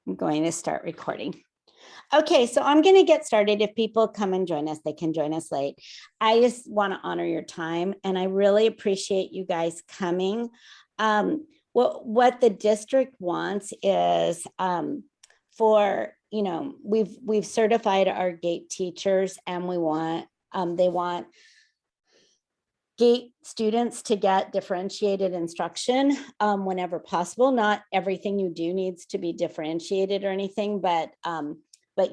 I'm going to start recording. Okay, so I'm going to get started. If people come and join us, they can join us late. I just want to honor your time, and I really appreciate you guys coming. What the district wants is we've certified our GATE teachers, and they want GATE students to get differentiated instruction whenever possible. Not everything you do needs to be differentiated or anything, but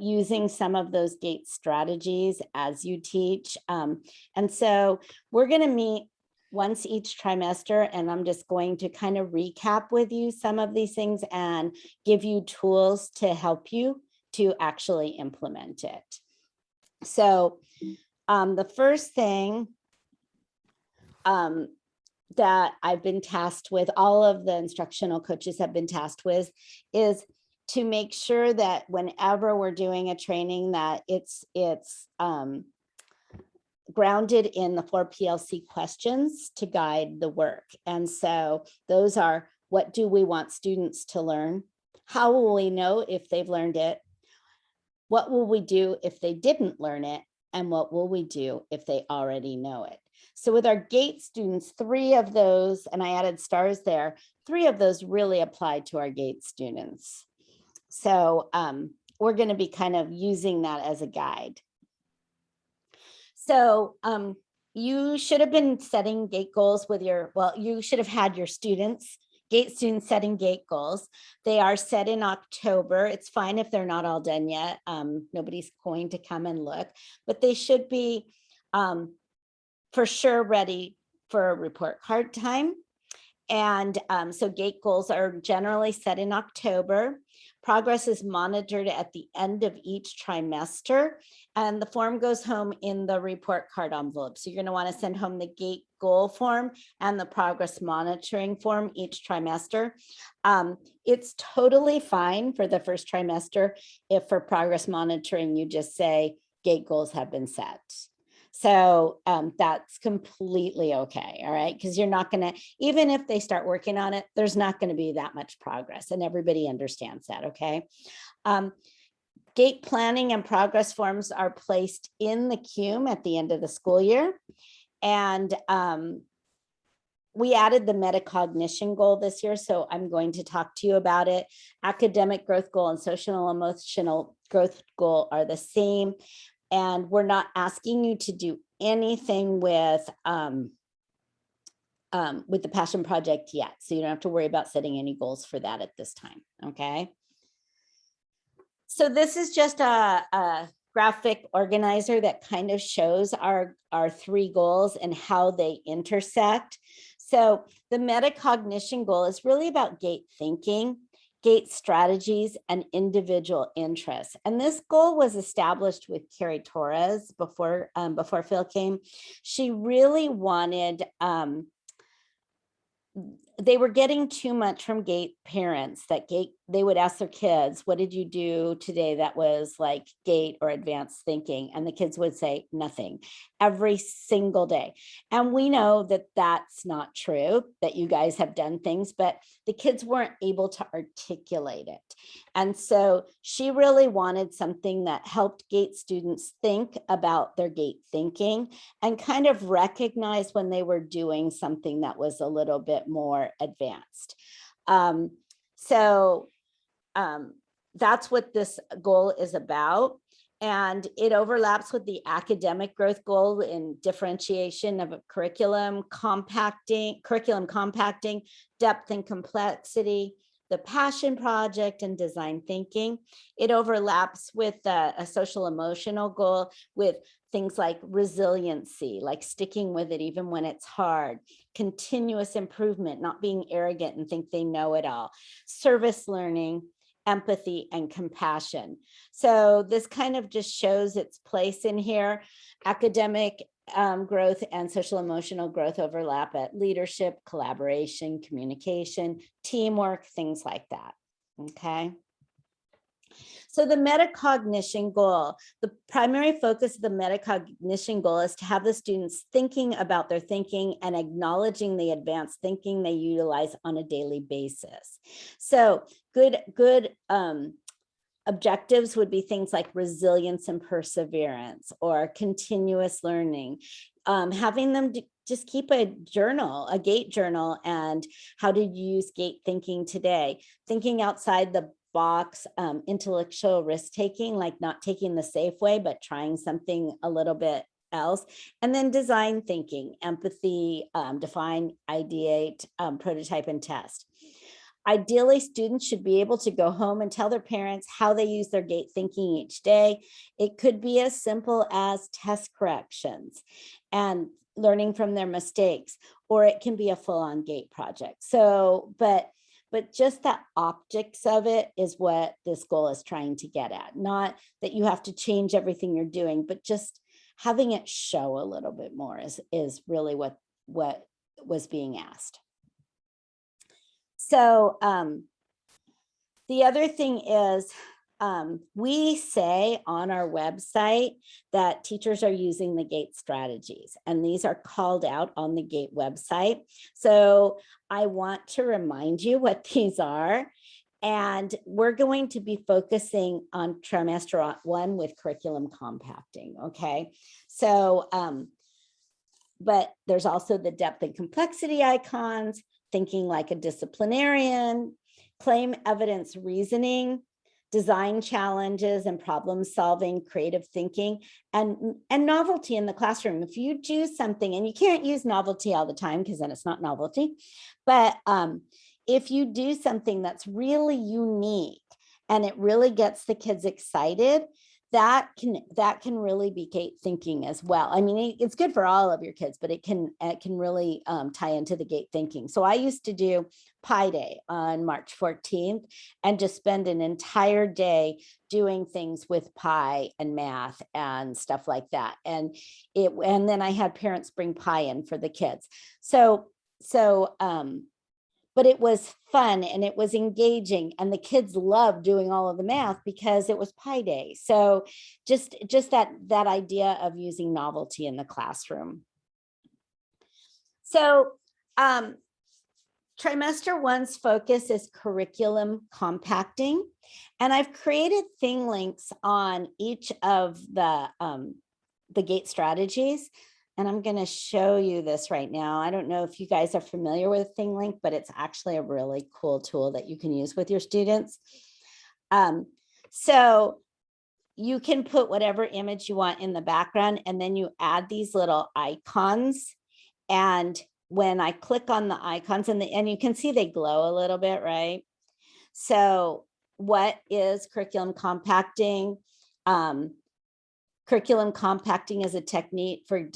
using some of those GATE strategies as you teach. And so we're going to meet once each trimester, and I'm just going to kind of recap with you some of these things and give you tools to help you to actually implement it. So the first thing that I've been tasked with, all of the instructional coaches have been tasked with, is to make sure that whenever we're doing a training that it's grounded in the 4 PLC questions to guide the work. And so those are, what do we want students to learn? How will we know if they've learned it? What will we do if they didn't learn it? And what will we do if they already know it? So with our GATE students, 3 of those, and I added stars there, 3 of those really apply to our GATE students. So we're going to be kind of using that as a guide. So you should have been setting GATE goals with you should have had your students, GATE students setting GATE goals. They are set in October. It's fine if they're not all done yet. Nobody's going to come and look, but they should be for sure ready for a report card time. And so GATE goals are generally set in October. Progress is monitored at the end of each trimester, and the form goes home in the report card envelope. So you're going to want to send home the GATE goal form and the progress monitoring form each trimester. It's totally fine for the first trimester if for progress monitoring you just say GATE goals have been set. So that's completely okay, all right? Because you're not going to, even if they start working on it, there's not going to be that much progress, and everybody understands that, okay? GATE planning and progress forms are placed in the CUME at the end of the school year. And we added the metacognition goal this year, so I'm going to talk to you about it. Academic growth goal and social emotional growth goal are the same. And we're not asking you to do anything with the passion project yet. So you don't have to worry about setting any goals for that at this time, okay? So this is just a graphic organizer that kind of shows our 3 goals and how they intersect. So the metacognition goal is really about GATE thinking, GATE strategies, and individual interests. And this goal was established with Carrie Torres before Phil came. She really wanted, they were getting too much from GATE parents that they would ask their kids, what did you do today that was like GATE or advanced thinking? And the kids would say nothing every single day. And we know that that's not true, that you guys have done things, but the kids weren't able to articulate it. And so she really wanted something that helped GATE students think about their GATE thinking and kind of recognize when they were doing something that was a little bit more advanced. That's what this goal is about. And it overlaps with the academic growth goal in differentiation of a curriculum compacting, depth and complexity, the passion project, and design thinking. It overlaps with a social emotional goal with things like resiliency, like sticking with it even when it's hard, continuous improvement, not being arrogant and think they know it all, service learning, empathy, and compassion. So this kind of just shows its place in here. Academic growth and social emotional growth overlap at leadership, collaboration, communication, teamwork, things like that, okay? So the metacognition goal, the primary focus of the metacognition goal is to have the students thinking about their thinking and acknowledging the advanced thinking they utilize on a daily basis. So good objectives would be things like resilience and perseverance or continuous learning. Having them just keep a journal, a GATE journal, and how did you use GATE thinking today? Thinking outside the box, intellectual risk taking, like not taking the safe way, but trying something a little bit else. And then design thinking, empathy, define, ideate, prototype, and test. Ideally, students should be able to go home and tell their parents how they use their GATE thinking each day. It could be as simple as test corrections and learning from their mistakes, or it can be a full-on GATE project. So, but just the optics of it is what this goal is trying to get at. Not that you have to change everything you're doing, but just having it show a little bit more is really what was being asked. So the other thing is, we say on our website that teachers are using the GATE strategies, and these are called out on the GATE website. So I want to remind you what these are, and we're going to be focusing on trimester 1 with curriculum compacting, okay? So, but there's also the depth and complexity icons, thinking like a disciplinarian, claim evidence reasoning, design challenges and problem solving, creative thinking, and novelty in the classroom. If you choose something, and you can't use novelty all the time because then it's not novelty, but if you do something that's really unique and it really gets the kids excited, that can really be GATE thinking as well. I mean, it's good for all of your kids, but it can really tie into the GATE thinking. So I used to do Pi Day on March 14th and just spend an entire day doing things with pi and math and stuff like that. And then I had parents bring pi in for the kids. But it was fun and it was engaging, and the kids loved doing all of the math because it was Pi Day. So just that idea of using novelty in the classroom. So trimester 1's focus is curriculum compacting, and I've created thing links on each of the GATE strategies. And I'm going to show you this right now. I don't know if you guys are familiar with ThingLink, but it's actually a really cool tool that you can use with your students. So you can put whatever image you want in the background, and then you add these little icons. And when I click on the icons, and you can see they glow a little bit, right? So what is curriculum compacting? Curriculum compacting is a technique for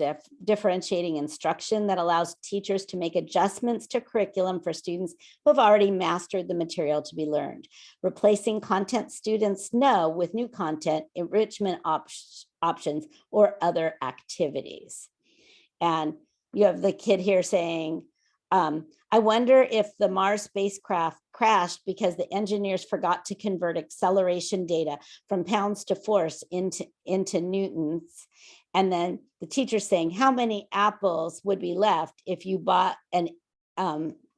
differentiating instruction that allows teachers to make adjustments to curriculum for students who have already mastered the material to be learned, replacing content students know with new content, enrichment options, or other activities. And you have the kid here saying, I wonder if the Mars spacecraft crashed because the engineers forgot to convert acceleration data from pounds to force into newtons. And then the teacher saying, how many apples would be left if you bought an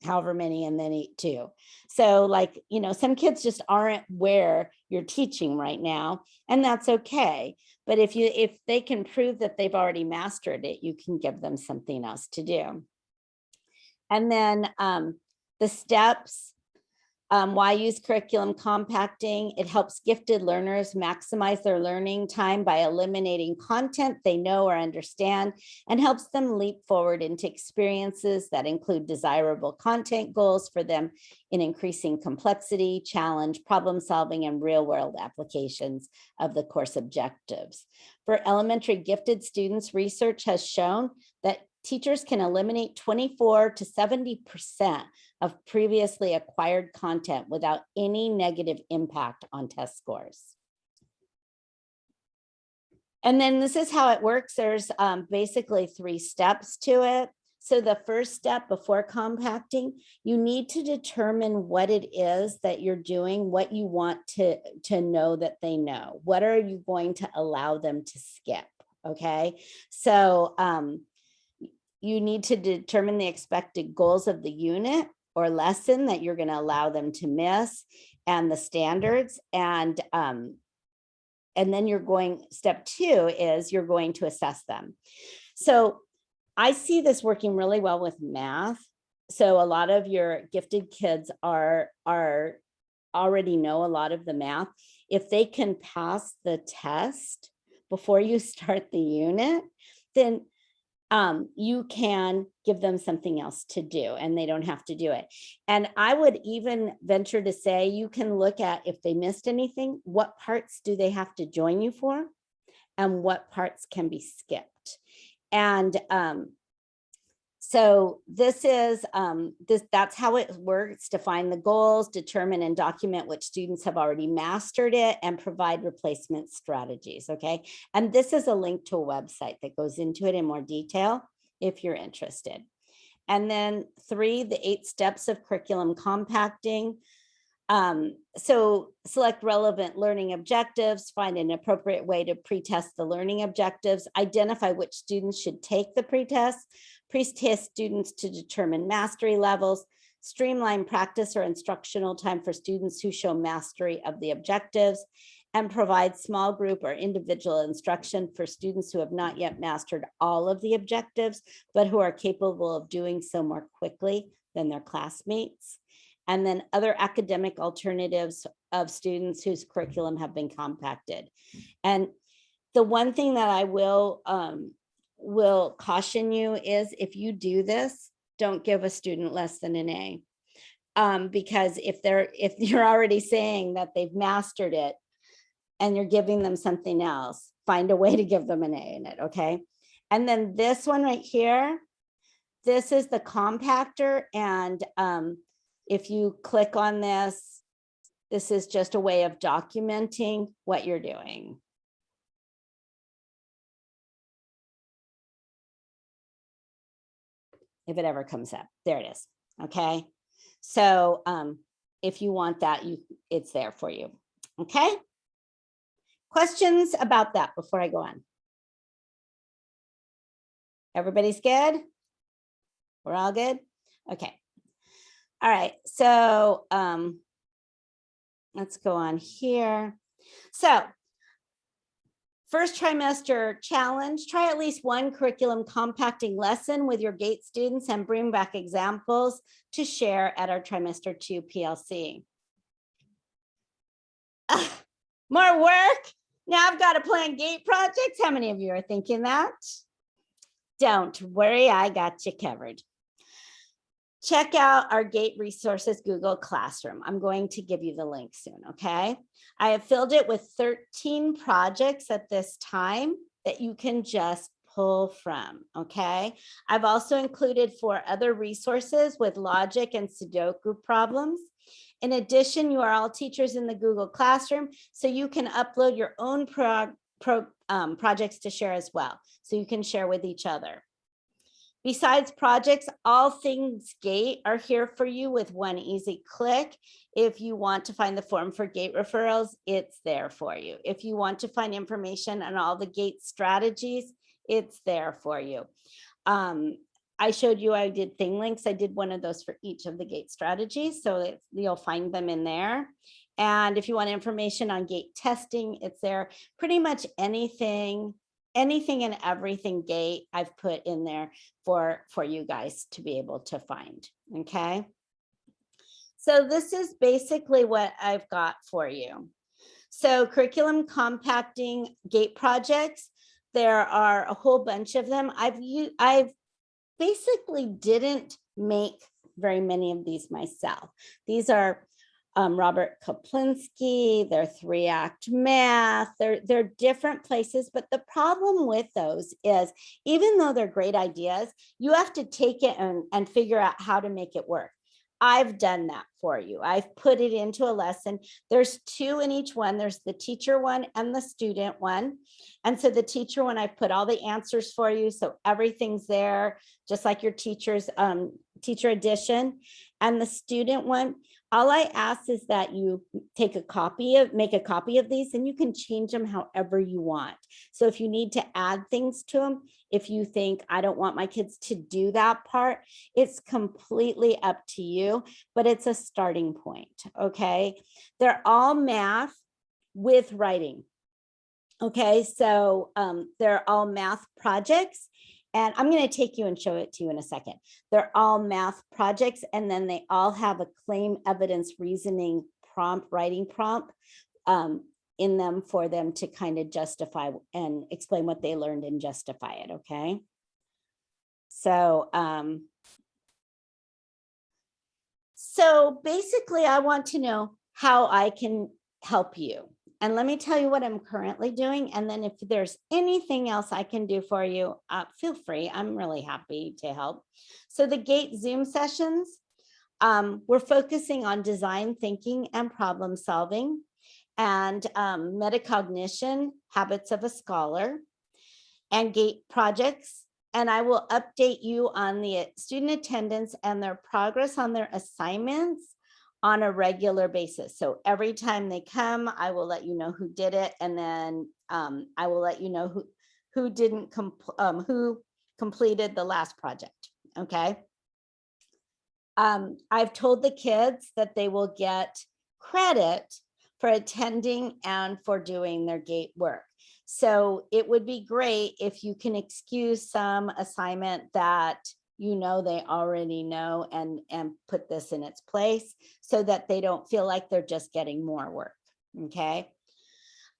however many and then eat 2? So like, you know, some kids just aren't where you're teaching right now, and that's okay. But if they can prove that they've already mastered it, you can give them something else to do. And then the steps, why use curriculum compacting? It helps gifted learners maximize their learning time by eliminating content they know or understand, and helps them leap forward into experiences that include desirable content goals for them in increasing complexity, challenge, problem solving, and real world applications of the course objectives. For elementary gifted students, research has shown that teachers can eliminate 24 to 70% of previously acquired content without any negative impact on test scores. And then this is how it works. There's basically 3 steps to it. So the first step before compacting, you need to determine what it is that you're doing, what you want to know that they know. What are you going to allow them to skip? Okay, so you need to determine the expected goals of the unit or lesson that you're going to allow them to miss, and the standards, and then you're going, step 2 is you're going to assess them. So I see this working really well with math. So a lot of your gifted kids are already know a lot of the math. If they can pass the test before you start the unit, then you can give them something else to do and they don't have to do it. And I would even venture to say you can look at, if they missed anything, what parts do they have to join you for and what parts can be skipped. And so this is that's how it works. Define the goals, determine and document which students have already mastered it, and provide replacement strategies. Okay, and this is a link to a website that goes into it in more detail if you're interested. And then 3, the 8 steps of curriculum compacting. So select relevant learning objectives, find an appropriate way to pretest the learning objectives, identify which students should take the pretest, pre-test students to determine mastery levels, streamline practice or instructional time for students who show mastery of the objectives, and provide small group or individual instruction for students who have not yet mastered all of the objectives, but who are capable of doing so more quickly than their classmates. And then other academic alternatives of students whose curriculum have been compacted. And the one thing that I will caution you is, if you do this, don't give a student less than an A. Because if you're already saying that they've mastered it and you're giving them something else, find a way to give them an A in it, okay? And then this one right here, this is the compactor, and if you click on this, this is just a way of documenting what you're doing. If it ever comes up, there it is. Okay. So if you want that, it's there for you. Okay. Questions about that before I go on? Everybody's good? We're all good? Okay. All right, so let's go on here. So first trimester challenge, try at least one curriculum compacting lesson with your GATE students and bring back examples to share at our trimester 2 PLC. More work? Now I've got to plan GATE projects. How many of you are thinking that? Don't worry, I got you covered. Check out our GATE resources Google Classroom. I'm going to give you the link soon, okay? I have filled it with 13 projects at this time that you can just pull from, okay? I've also included 4 other resources with logic and Sudoku problems. In addition, you are all teachers in the Google Classroom, so you can upload your own projects to share as well, so you can share with each other. Besides projects, all things GATE are here for you with one easy click. If you want to find the form for GATE referrals, it's there for you. If you want to find information on all the GATE strategies, it's there for you. I showed you I did thing links. I did one of those for each of the GATE strategies, so you'll find them in there. And if you want information on GATE testing, it's there. Pretty much anything and everything GATE I've put in there for you guys to be able to find, okay? So this is basically what I've got for you. So curriculum compacting GATE projects, there are a whole bunch of them. I've basically didn't make very many of these myself. These are Robert Kaplinsky, they're 3-act math, they're different places, but the problem with those is, even though they're great ideas, you have to take it and figure out how to make it work. I've done that for you. I've put it into a lesson. There's 2 in each one. There's the teacher one and the student one. And so the teacher one, I put all the answers for you. So everything's there, just like your teacher's teacher edition. And the student one, all I ask is that you make a copy of these, and you can change them however you want. So if you need to add things to them, if you think I don't want my kids to do that part, it's completely up to you, but it's a starting point. Okay. They're all math with writing. Okay. So they're all math projects. And I'm going to take you and show it to you in a second. They're all math projects, and then they all have a claim, evidence, reasoning prompt, writing prompt in them for them to kind of justify and explain what they learned and justify it. Okay. So, so basically I want to know how I can help you. And let me tell you what I'm currently doing. And then if there's anything else I can do for you, feel free. I'm really happy to help. So the GATE Zoom sessions, we're focusing on design thinking and problem solving, and metacognition, habits of a scholar, and GATE projects. And I will update you on the student attendance and their progress on their assignments on a regular basis. So every time they come, I will let you know who did it, and then I will let you know who completed the last project. Okay. I've told the kids that they will get credit for attending and for doing their GATE work. So it would be great if you can excuse some assignment that you know they already know, and put this in its place so that they don't feel like they're just getting more work. Okay.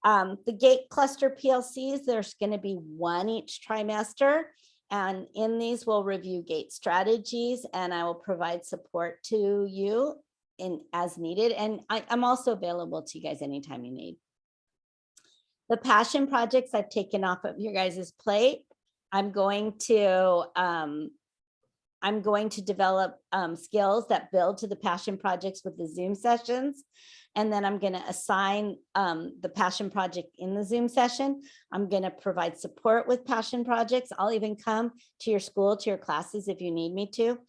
The GATE cluster PLCs, there's going to be 1 each trimester, and in these we'll review GATE strategies, and I will provide support to you as needed. And I'm also available to you guys anytime you need. The passion projects I've taken off of your guys' plate. I'm going to develop skills that build to the passion projects with the Zoom sessions. And then I'm going to assign the passion project in the Zoom session. I'm going to provide support with passion projects. I'll even come to your school, to your classes if you need me to.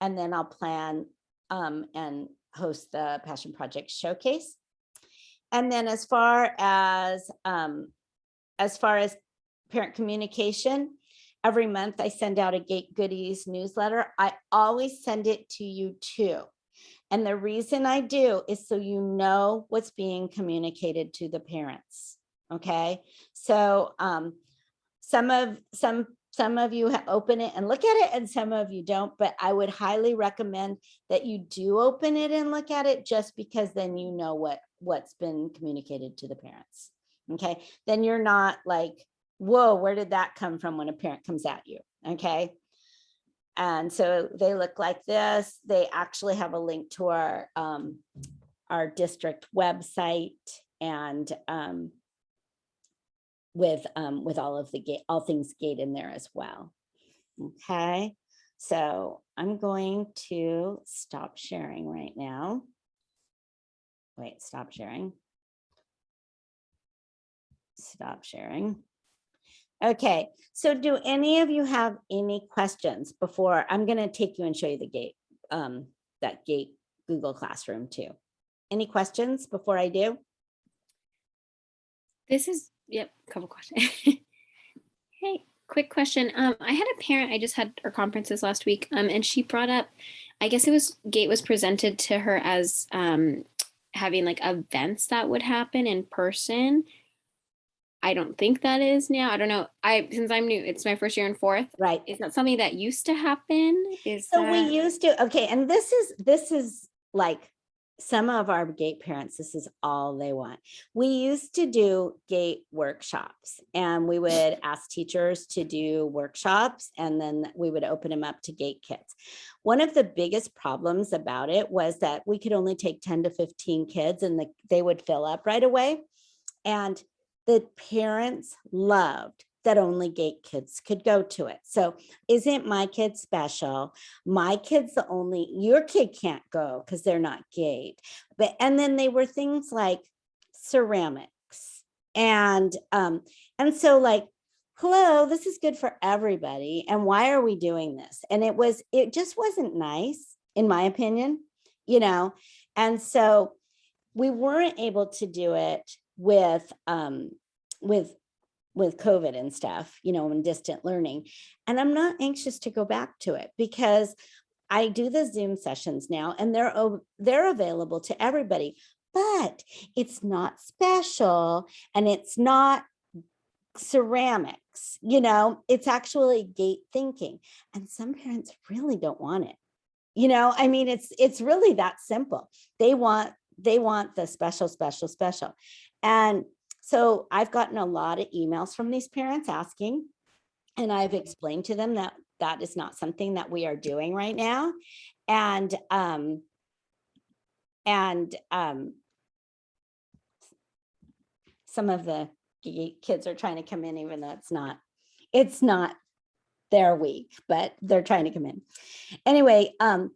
And then I'll plan and host the passion project showcase. And then as far as parent communication, every month I send out a GATE Goodies newsletter. I always send it to you too. And the reason I do is so you know what's being communicated to the parents. Okay. So some of you open it and look at it, and some of you don't, but I would highly recommend that you do open it and look at it, just because then you know what's been communicated to the parents. Okay. Then you're not like, whoa, where did that come from, when a parent comes at you. Okay. And so they look like this. They actually have a link to our district website, and with all of the all things GATE in there as well. Okay. So I'm going to stop sharing right now. Wait, stop sharing. Stop sharing. Okay, so do any of you have any questions before I'm going to take you and show you the GATE, that GATE Google Classroom too? Any questions before I do? This is, yep, a couple questions. Hey, quick question. I had a parent, I just had our conferences last week, and she brought up, I guess it was GATE was presented to her as having like events that would happen in person. I don't think that is now. I don't know. Since I'm new, it's my first year in 4th. Right. Is that something that used to happen? We used to, okay. And this is like some of our GATE parents, this is all they want. We used to do GATE workshops, and we would ask teachers to do workshops, and then we would open them up to GATE kids. One of the biggest problems about it was that we could only take 10 to 15 kids, and they would fill up right away. And the parents loved that only gate kids could go to it. So isn't my kid special? My kid's the only, your kid can't go because they're not gate. And then they were things like ceramics and so like, hello, this is good for everybody. And why are we doing this? And it just wasn't nice, in my opinion, and so we weren't able to do it with COVID and stuff, and distant learning. And I'm not anxious to go back to it because I do the Zoom sessions now and they're available to everybody, but it's not special and it's not ceramics, it's actually gate thinking. And some parents really don't want it. I mean, it's really that simple. They want the special. And so I've gotten a lot of emails from these parents asking, and I've explained to them that that is not something that we are doing right now. And some of the kids are trying to come in, even though it's not their week, but they're trying to come in. Anyway, I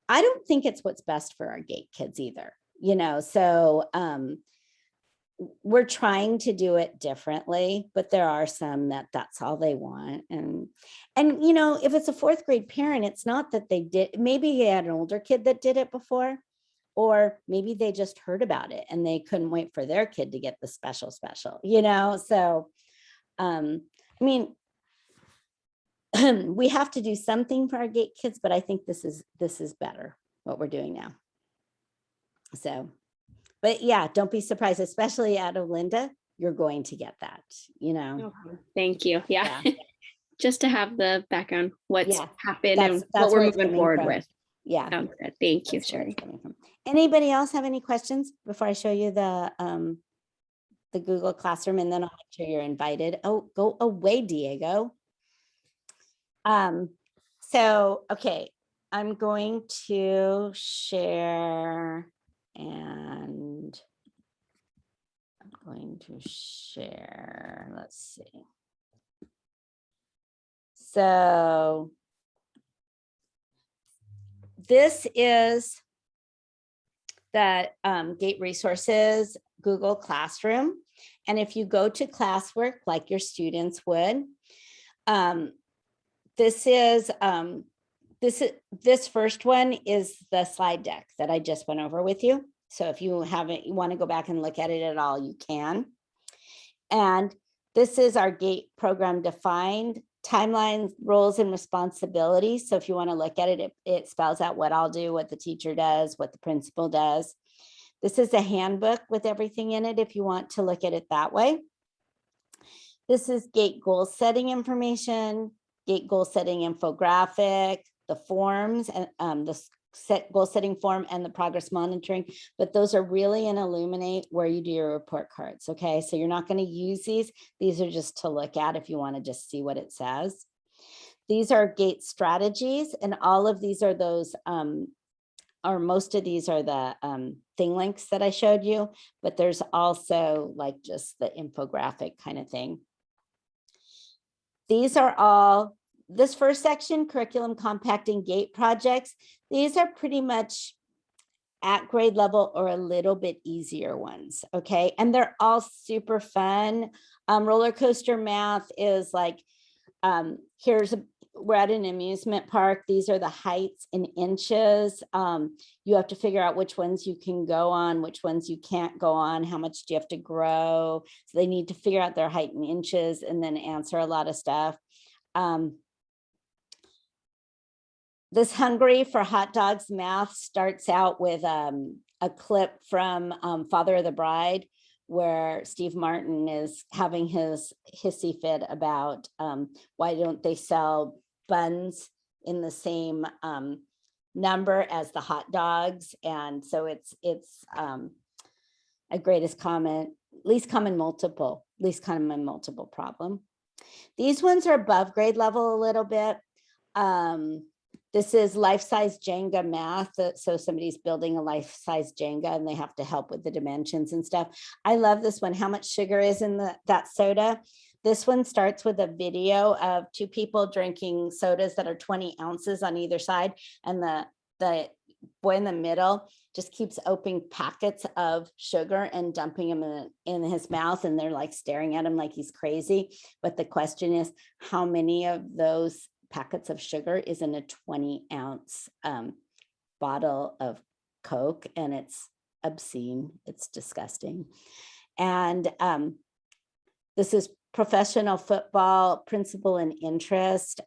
don't think it's what's best for our gate kids either, so we're trying to do it differently, but there are some that's all they want. And if it's a fourth grade parent, it's not that they did, maybe he had an older kid that did it before, or maybe they just heard about it and they couldn't wait for their kid to get the special, so I mean, we have to do something for our gate kids, but I think this is better what we're doing now. So, but yeah, don't be surprised, especially out of Linda, you're going to get that, Okay. Thank you. Yeah. Just to have the background, what's happened and that's what we're moving forward with. Yeah. Sounds good. Thank you, Sherry. Anybody else have any questions before I show you the Google Classroom, and then I'll make sure you're invited. Oh, go away, Diego. So, okay, I'm going to share, and I'm going to share, let's see. So this is that Gate Resources Google Classroom. And if you go to classwork like your students would, this first one is the slide deck that I just went over with you. So if you want to go back and look at it at all, you can. And this is our GATE program defined timelines, roles, and responsibilities. So if you want to look at it, it spells out what I'll do, what the teacher does, what the principal does. This is a handbook with everything in it if you want to look at it that way. This is GATE goal setting information, GATE goal setting infographic, the forms, and the goal setting form and the progress monitoring, but those are really in Illuminate where you do your report cards. Okay, so you're not going to use these are just to look at if you want to just see what it says. These are GATE strategies, and all of these are those or most of these are the thing links that I showed you, but there's also like just the infographic kind of thing. These are all, this first section, curriculum compacting GATE projects, these are pretty much at grade level or a little bit easier ones, okay? And they're all super fun. Roller coaster math is like, we're at an amusement park. These are the heights in inches. You have to figure out which ones you can go on, which ones you can't go on, how much do you have to grow? So they need to figure out their height in inches and then answer a lot of stuff. This Hungry for Hot Dogs math starts out with a clip from Father of the Bride, where Steve Martin is having his hissy fit about why don't they sell buns in the same number as the hot dogs. And so it's a least common multiple problem. These ones are above grade level a little bit. This is life-size Jenga math. So somebody's building a life-size Jenga and they have to help with the dimensions and stuff. I love this one. How much sugar is in that soda? This one starts with a video of two people drinking sodas that are 20 ounces on either side. And the boy in the middle just keeps opening packets of sugar and dumping them in his mouth. And they're like staring at him like he's crazy. But the question is, how many of those packets of sugar is in a 20-ounce bottle of Coke? And it's obscene. It's disgusting. And this is professional football, principle and interest.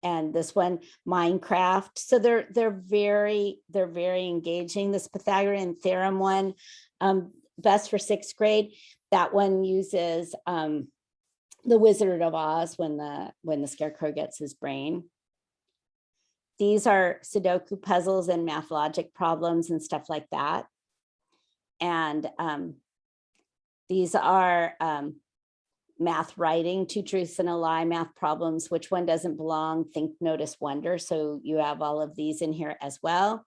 And this one, Minecraft. So they're very engaging. This Pythagorean theorem one, best for 6th grade. That one uses the Wizard of Oz when the scarecrow gets his brain. These are Sudoku puzzles and math logic problems and stuff like that. And these are math writing, 2 truths and a lie, math problems, which one doesn't belong, think, notice, wonder. So you have all of these in here as well.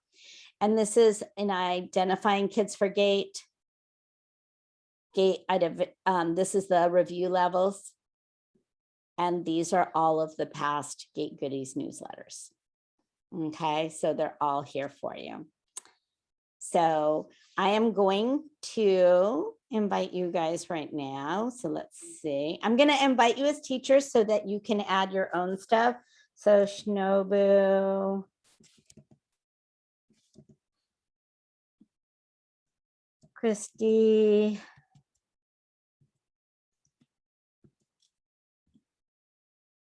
And this is in identifying kids for GATE. This is the review levels. And these are all of the past GATE Goodies newsletters. Okay, so they're all here for you. So I am going to invite you guys right now. So let's see. I'm going to invite you as teachers so that you can add your own stuff. So Shinobu, Christy,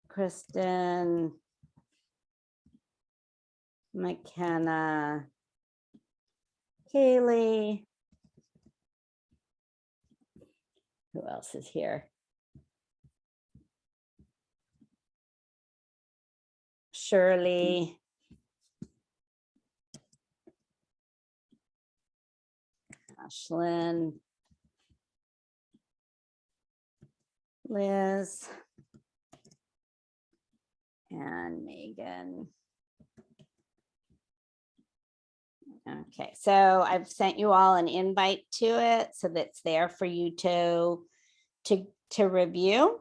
Kristen, McKenna, Kaylee. Who else is here? Shirley. Ashlyn. Liz. And Megan. Okay, so I've sent you all an invite to it, so that's there for you to review.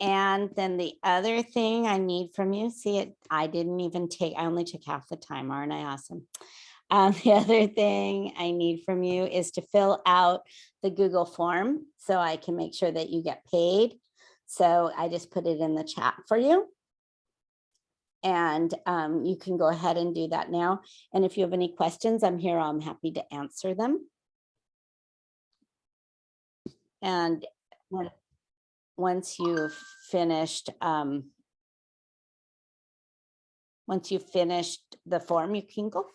And then the other thing I need from you, see it, I only took half the time, aren't I awesome? The other thing I need from you is to fill out the Google form so I can make sure that you get paid. So I just put it in the chat for you. And you can go ahead and do that now. And if you have any questions, I'm here. I'm happy to answer them. And once you've finished the form, you can go